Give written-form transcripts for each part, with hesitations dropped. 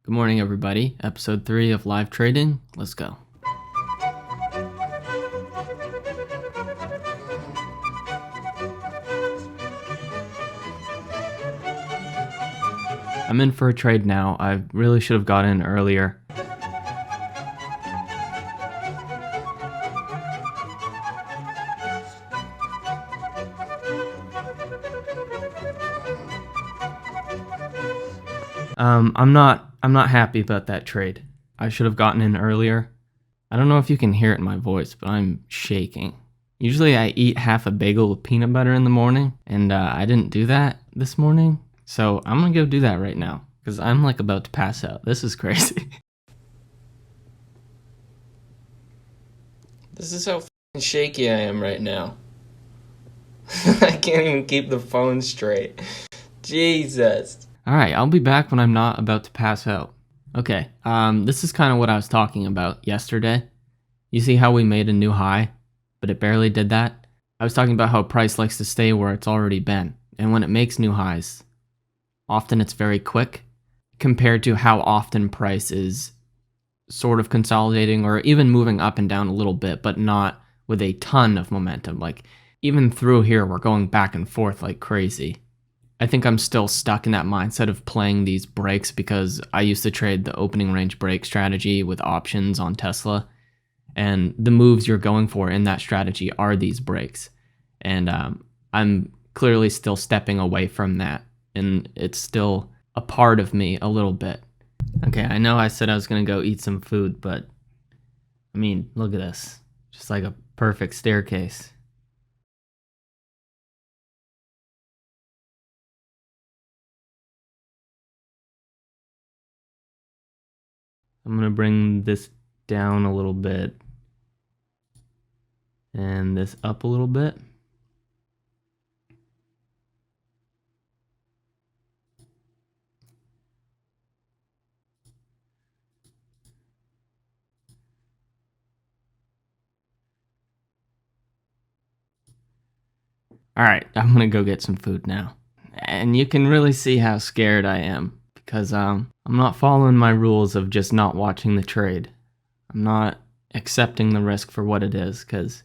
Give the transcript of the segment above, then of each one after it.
Good morning, everybody. Episode 3 of live trading. Let's go. I'm in for a trade now. I really should have got in earlier. I'm not happy about that trade. I should have gotten in earlier. I don't know if you can hear it in my voice, but I'm shaking. Usually I eat half a bagel with peanut butter in the morning, and I didn't do that this morning. So I'm gonna go do that right now, because I'm like about to pass out. This is crazy. This is how shaky I am right now. I can't even keep the phone straight. Jesus. Alright, I'll be back when I'm not about to pass out. Okay, this is kind of what I was talking about yesterday. You see how we made a new high, but it barely did that? I was talking about how price likes to stay where it's already been, and when it makes new highs, often it's very quick compared to how often price is sort of consolidating or even moving up and down a little bit, but not with a ton of momentum. Like, even through here, we're going back and forth like crazy. I think I'm still stuck in that mindset of playing these breaks because I used to trade the opening range break strategy with options on Tesla. And the moves you're going for in that strategy are these breaks. And I'm clearly still stepping away from that. And it's still a part of me a little bit. Okay, I know I said I was going to go eat some food, but I mean, look at this. Just like a perfect staircase. I'm going to bring this down a little bit and this up a little bit. All right, I'm going to go get some food now. And you can really see how scared I am because I'm not following my rules of just not watching the trade. I'm not accepting the risk for what it is because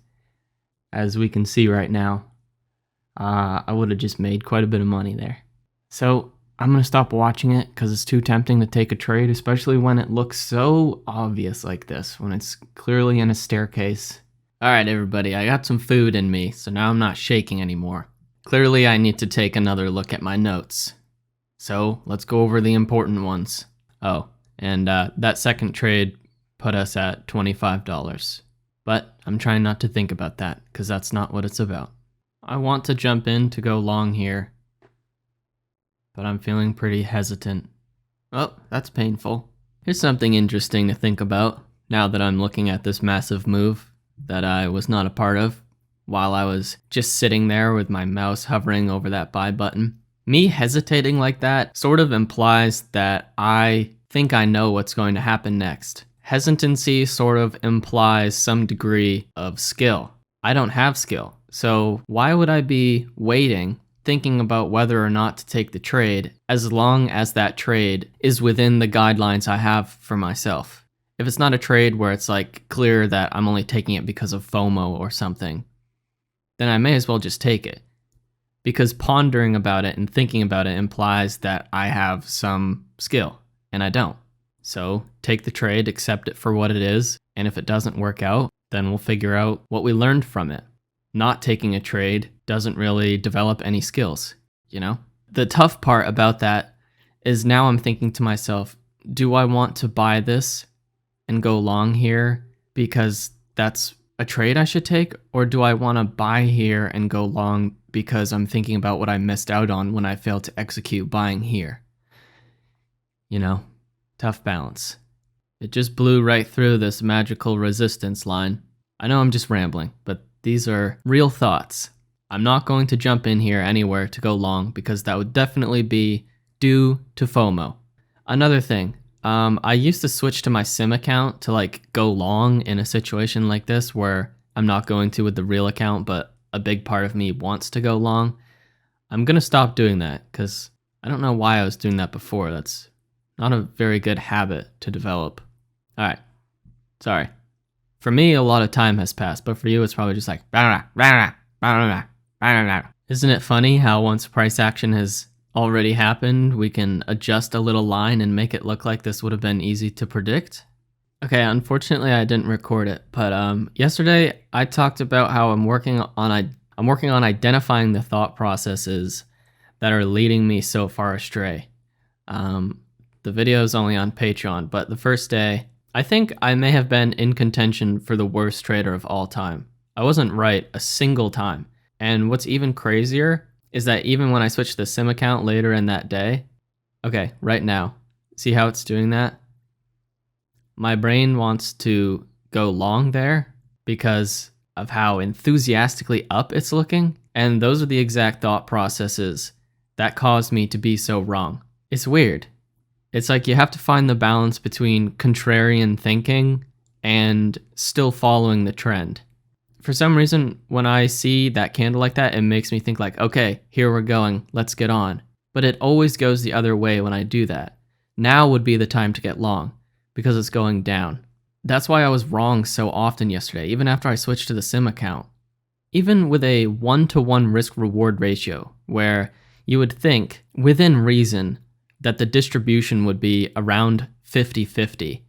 as we can see right now, I would have just made quite a bit of money there. So I'm going to stop watching it because it's too tempting to take a trade, especially when it looks so obvious like this, when it's clearly in a staircase. All right, everybody, I got some food in me, so now I'm not shaking anymore. Clearly, I need to take another look at my notes. So let's go over the important ones. Oh, and that second trade put us at $25. But I'm trying not to think about that, because that's not what it's about. I want to jump in to go long here, but I'm feeling pretty hesitant. Oh, that's painful. Here's something interesting to think about now that I'm looking at this massive move that I was not a part of while I was just sitting there with my mouse hovering over that buy button. Me hesitating like that sort of implies that I think I know what's going to happen next. Hesitancy sort of implies some degree of skill. I don't have skill, so why would I be waiting, thinking about whether or not to take the trade, as long as that trade is within the guidelines I have for myself? If it's not a trade where it's like clear that I'm only taking it because of FOMO or something, then I may as well just take it. Because pondering about it and thinking about it implies that I have some skill, and I don't. So take the trade, accept it for what it is, and if it doesn't work out, then we'll figure out what we learned from it. Not taking a trade doesn't really develop any skills, you know? The tough part about that is now I'm thinking to myself, do I want to buy this and go long here because that's a trade I should take, or do I want to buy here and go long because I'm thinking about what I missed out on when I failed to execute buying here? You know, tough balance. It just blew right through this magical resistance line. I know I'm just rambling, but these are real thoughts. I'm not going to jump in here anywhere to go long because that would definitely be due to FOMO. Another thing, I used to switch to my sim account to like go long in a situation like this where I'm not going to with the real account, but a big part of me wants to go long. I'm going to stop doing that because I don't know why I was doing that before. That's Not a very good habit to develop. All right. Sorry. For me, a lot of time has passed, but for you, it's probably just like, isn't it funny how once price action has already happened, we can adjust a little line and make it look like this would have been easy to predict? Okay, unfortunately, I didn't record it, but yesterday I talked about how I'm working on identifying the thought processes that are leading me so far astray. The video is only on Patreon, but the first day, I think I may have been in contention for the worst trader of all time. I wasn't right a single time. And what's even crazier is that even when I switched the sim account later in that day, okay, right now, see how it's doing that? My brain wants to go long there because of how enthusiastically up it's looking. And those are the exact thought processes that caused me to be so wrong. It's weird. It's like you have to find the balance between contrarian thinking and still following the trend. For some reason, when I see that candle like that, it makes me think like, okay, here we're going, let's get on. But it always goes the other way when I do that. Now would be the time to get long, because it's going down. That's why I was wrong so often yesterday, even after I switched to the sim account. Even with a 1-to-1 risk-reward ratio, where you would think, within reason, that the distribution would be around 50-50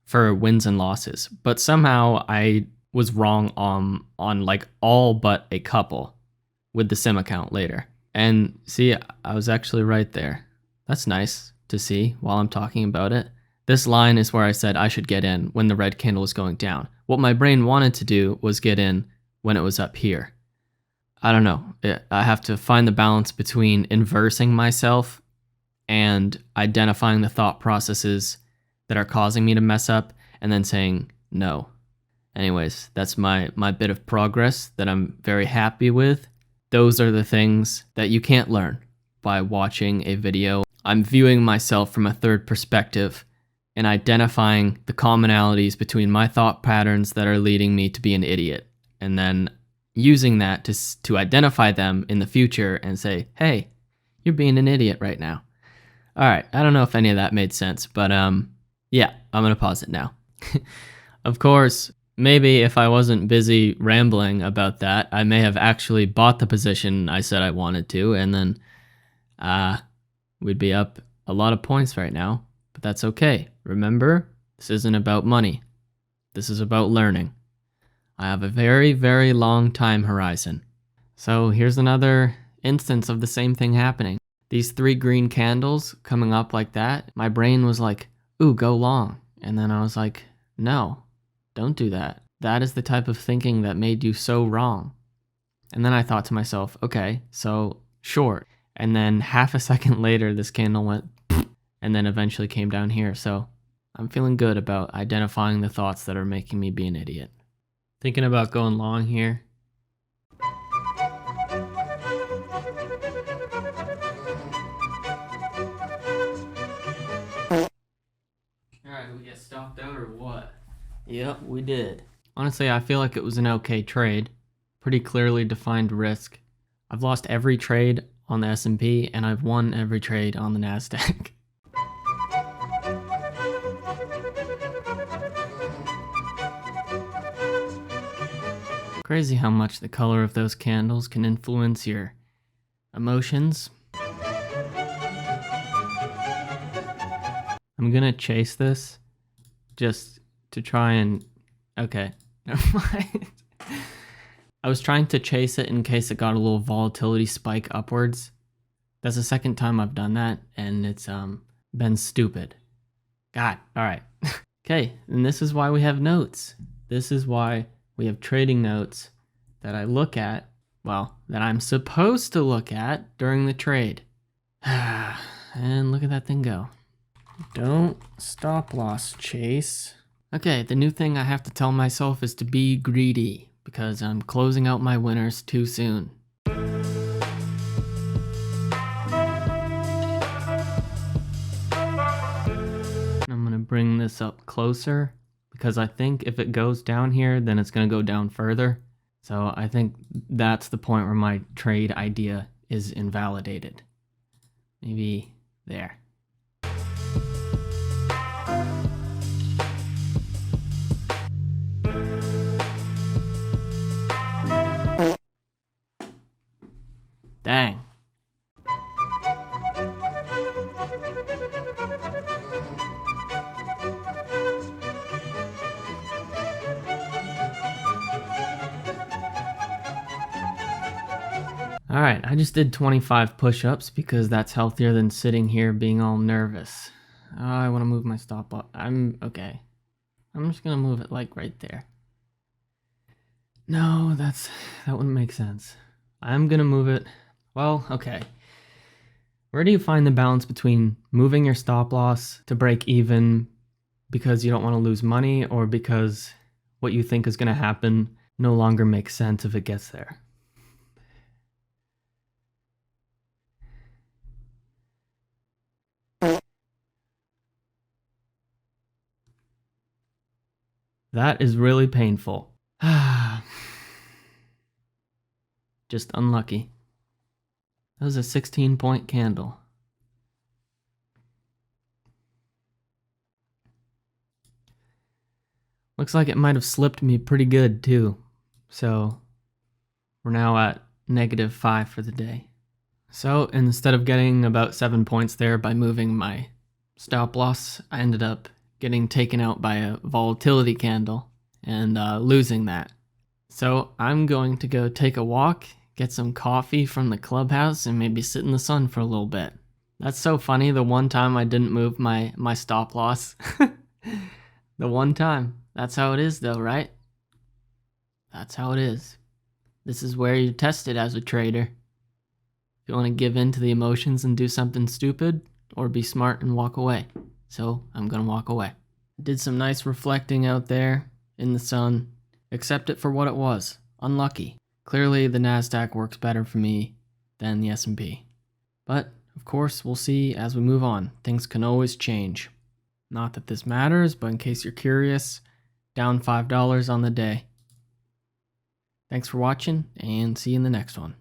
for wins and losses. But somehow I was wrong on like all but a couple with the sim account later. And see, I was actually right there. That's nice to see while I'm talking about it. This line is where I said I should get in when the red candle was going down. What my brain wanted to do was get in when it was up here. I don't know. I have to find the balance between inversing myself and identifying the thought processes that are causing me to mess up and then saying no. Anyways, that's my bit of progress that I'm very happy with. Those are the things that you can't learn by watching a video. I'm viewing myself from a third perspective and identifying the commonalities between my thought patterns that are leading me to be an idiot, and then using that to identify them in the future and say, hey, you're being an idiot right now. All right, I don't know if any of that made sense, but yeah, I'm gonna pause it now. Of course, maybe if I wasn't busy rambling about that, I may have actually bought the position I said I wanted to, and then we'd be up a lot of points right now, but that's okay. Remember, this isn't about money. This is about learning. I have a very, very long time horizon. So here's another instance of the same thing happening. These 3 green candles coming up like that, my brain was like, ooh, go long. And then I was like, no, don't do that. That is the type of thinking that made you so wrong. And then I thought to myself, okay, so short. And then half a second later, this candle went and then eventually came down here. So I'm feeling good about identifying the thoughts that are making me be an idiot. Thinking about going long here. Alright, we get stopped out or what? Yep, we did. Honestly, I feel like it was an okay trade. Pretty clearly defined risk. I've lost every trade on the S&P and I've won every trade on the NASDAQ. Crazy how much the color of those candles can influence your emotions. I'm gonna chase this just to try and... Okay, never mind. I was trying to chase it in case it got a little volatility spike upwards. That's the second time I've done that, and it's been stupid. God, alright. Okay, and this is why we have notes. This is why we have trading notes that I look at, well, that I'm supposed to look at during the trade. And look at that thing go. Don't stop loss chase. Okay, the new thing I have to tell myself is to be greedy, because I'm closing out my winners too soon. I'm gonna bring this up closer, because I think if it goes down here, then it's gonna go down further. So I think that's the point where my trade idea is invalidated. Maybe there. All right, I just did 25 push-ups because that's healthier than sitting here being all nervous. I want to move my stop loss. Okay. I'm just gonna move it like right there. No, that wouldn't make sense. I'm gonna move it. Well, okay. Where do you find the balance between moving your stop loss to break even because you don't want to lose money, or because what you think is going to happen no longer makes sense if it gets there? That is really painful. Just unlucky. That was a 16-point candle. Looks like it might have slipped me pretty good too. So we're now at -5 for the day. So instead of getting about 7 points there by moving my stop loss, I ended up getting taken out by a volatility candle and losing that. So I'm going to go take a walk, get some coffee from the clubhouse, and maybe sit in the sun for a little bit. That's so funny, the one time I didn't move my stop loss. The one time. That's how it is though, right? That's how it is. This is where you're tested as a trader. If you want to give in to the emotions and do something stupid, or be smart and walk away. So I'm gonna walk away. Did some nice reflecting out there in the sun. Accept it for what it was. Unlucky. Clearly the NASDAQ works better for me than the S&P. But of course we'll see as we move on. Things can always change. Not that this matters, but in case you're curious, down $5 on the day. Thanks for watching, and see you in the next one.